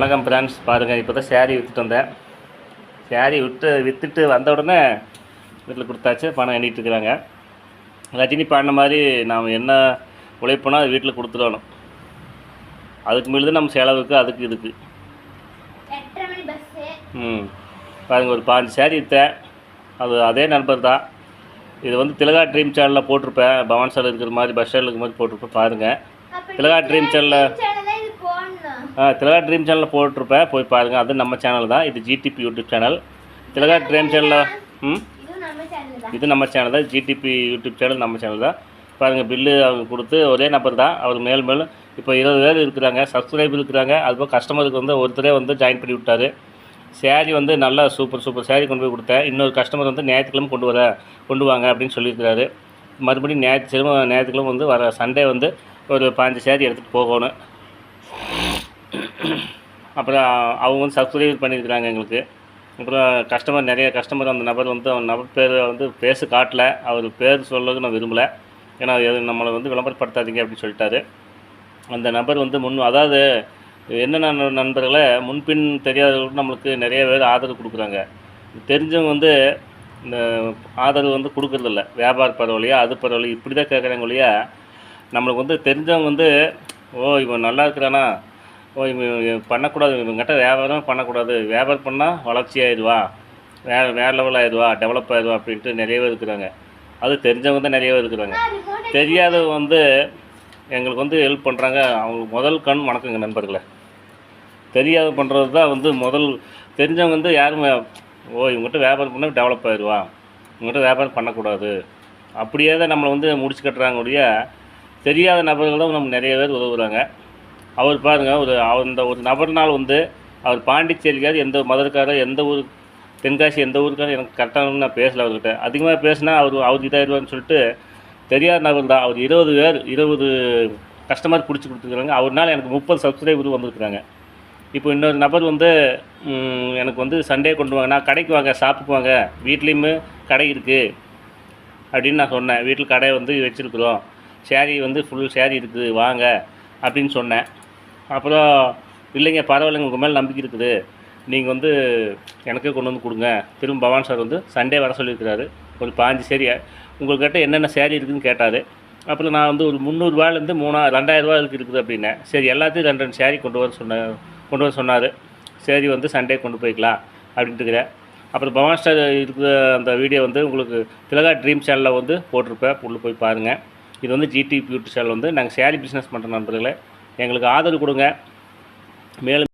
வணக்கம் ஃப்ரெண்ட்ஸ், பாருங்கள் இப்போ தான் சேரீ விற்றுட்டு வந்தேன். சேரீ விற்றுட்டு வந்த உடனே வீட்டில் கொடுத்தாச்சு. பணம் எண்ணிட்டு இருக்கிறாங்க. ரஜினி பாடின மாதிரி நாம் என்ன உழைப்போனா அது வீட்டில் கொடுத்துடணும். அதுக்கு மேலே தான் நம்ம செலவுக்கு அதுக்கு இதுக்கு. பாருங்கள், ஒரு 5 சேரீ விற்றேன். அதே நண்பர் தான். இது வந்து திலகா ட்ரீம் சேனலில் போட்டிருப்பேன். பவான் சார் இருக்கிற மாதிரி பஸ் ஸ்டாண்டில் இருக்கிற மாதிரி போட்டிருப்பேன். பாருங்கள், திலகா ட்ரீம் சேனலில் போட்டிருப்பேன். போய் பாருங்கள். அது நம்ம சேனல் தான். இது ஜிடிபி யூடியூப் சேனல். திலகா ட்ரீம் சேனலில் இது நம்ம சேனல் தான். ஜிடிபி யூடியூப் சேனல் நம்ம சேனல் தான். பாருங்கள், பில்லு அவங்க கொடுத்து ஒரே நம்பர் தான். அவர் மேலும் இப்போ 20 பேர் இருக்கிறாங்க, சப்ஸ்கிரைபர் இருக்கிறாங்க. அதுபோல் கஸ்டமருக்கு வந்து ஒருத்தரே வந்து ஜாயின் பண்ணி விட்டார். சேரீ வந்து நல்லா சூப்பர் சேரீ கொண்டு போய் கொடுத்தேன். இன்னொரு கஸ்டமர் வந்து ஞாயிற்றுக்கிழமை கொண்டு வாங்க அப்படின்னு சொல்லியிருக்கிறாரு. மறுபடியும் ஞாயிற்றுக்கிழமை வந்து வர சண்டே வந்து ஒரு 5 சேரீ எடுத்துகிட்டு போகணும். அப்புறம் அவங்க வந்து சப்ஸ்கிரைப் பண்ணியிருக்கிறாங்க எங்களுக்கு. அப்புறம் நிறைய கஸ்டமர் அந்த நபர் பேர் வந்து பேச காட்டல. அவர் பேர் சொல்லுறது நான் விரும்பலை. ஏன்னா நம்மளை வந்து விளம்பரப்படுத்தாதீங்க அப்படின்னு சொல்லிட்டாரு. அந்த நபர் வந்து அதாவது என்னென்ன நண்பர்களை முன்பின் தெரியாதவர்களுக்கு நம்மளுக்கு நிறைய பேர் ஆதரவு கொடுக்குறாங்க. தெரிஞ்சவங்க வந்து இந்த ஆதரவு வந்து கொடுக்குறதில்ல. வியாபார பரவாயில்லையா, அது பரவாயில்லையா, இப்படி தான் கேட்குறாங்க இல்லையா. நம்மளுக்கு வந்து தெரிஞ்சவங்க வந்து இவன் நல்லா இருக்கிறானா, இவன் பண்ணக்கூடாது, இவங்கிட்ட வியாபாரம் பண்ணக்கூடாது, வியாபாரம் பண்ணால் வளர்ச்சி ஆயிடுவா, வேறு லெவல் ஆயிடுவா, டெவலப் ஆயிடுவா அப்படின்ட்டு நிறைய பேர் இருக்கிறாங்க. அது தெரிஞ்சவங்க தான் நிறைய பேர் இருக்கிறாங்க. தெரியாதவங்க வந்து எங்களுக்கு வந்து ஹெல்ப் பண்ணுறாங்க. அவங்களுக்கு முதல் கண் வணக்கங்க நண்பர்களை. தெரியாத பண்ணுறது தான் வந்து முதல். தெரிஞ்சவங்க வந்து யாரும் இவங்ககிட்ட வியாபாரம் பண்ணால் டெவலப் ஆயிடுவா, இவங்ககிட்ட வியாபாரம் பண்ணக்கூடாது, அப்படியே தான் நம்மளை வந்து முடிச்சு கட்டுறாங்க ஒழிய தெரியாத நபர்களும் நம்ம நிறைய பேர் உதவுறாங்க. அவர் பாருங்கள், அந்த ஒரு நபர்னால் வந்து அவர் பாண்டிச்சேரிக்கார், எந்த மதுரைக்காரர், எந்த ஊர், தென்காசி எந்த ஊருக்காரர் எனக்கு கரெக்டாக நான் பேசலை. அவர்கிட்ட அதிகமாக பேசினா அவர் இதாகிடுவார்னு சொல்லிட்டு தெரியாத நபர் தான். அவர் 20 கஸ்டமர் பிடிச்சி கொடுத்துருக்குறாங்க. அவர்னால எனக்கு 30 சப்ஸ்கிரைபர் வந்திருக்குறாங்க. இப்போ இன்னொரு நபர் வந்து எனக்கு வந்து சண்டே கொண்டு வாங்க, நான் கடைக்கு வாங்க, ஷாப்புக்கு வாங்க, வீட்லேயுமே கடை இருக்குது அப்படின்னு நான் சொன்னேன். வீட்டில் கடை வந்து வச்சுருக்குறோம், சேரீ வந்து ஃபுல் சேரீ இருக்குது வாங்க அப்படின்னு சொன்னேன். அப்புறம் இல்லைங்க பரவாயில்லைங்க, உங்கள் மேலே நம்பிக்கை இருக்குது, நீங்கள் வந்து எனக்கே கொண்டு வந்து கொடுங்க. திரும்ப பவான் சார் வந்து சண்டே வர சொல்லியிருக்கிறாரு. ஒரு 5 சேரீ உங்கள்கிட்ட என்னென்ன சேரீ இருக்குதுன்னு கேட்டார். அப்புறம் நான் வந்து ஒரு 300 ரூபாயிலேருந்து 2000 ரூபா இருக்குது அப்படின்னேன். சரி, எல்லாத்தையும் 2 சேரீ கொண்டு வர சொன்னார். சரி, வந்து சண்டே கொண்டு போய்க்கலாம் அப்படின்ட்டு இருக்கிறேன். அப்புறம் பவான் ஸ்டார் இருக்கிற அந்த வீடியோ வந்து உங்களுக்கு திலகா ட்ரீம் சேனலில் வந்து போட்டிருப்பேன். உள்ளே போய் பாருங்கள். இது வந்து ஜிடிபி யூடியூப் சேனல் வந்து நாங்கள் சேரீ பிஸ்னஸ் பண்ணுற நண்பர்களே, எங்களுக்கு ஆதரவு கொடுங்க. மேலும்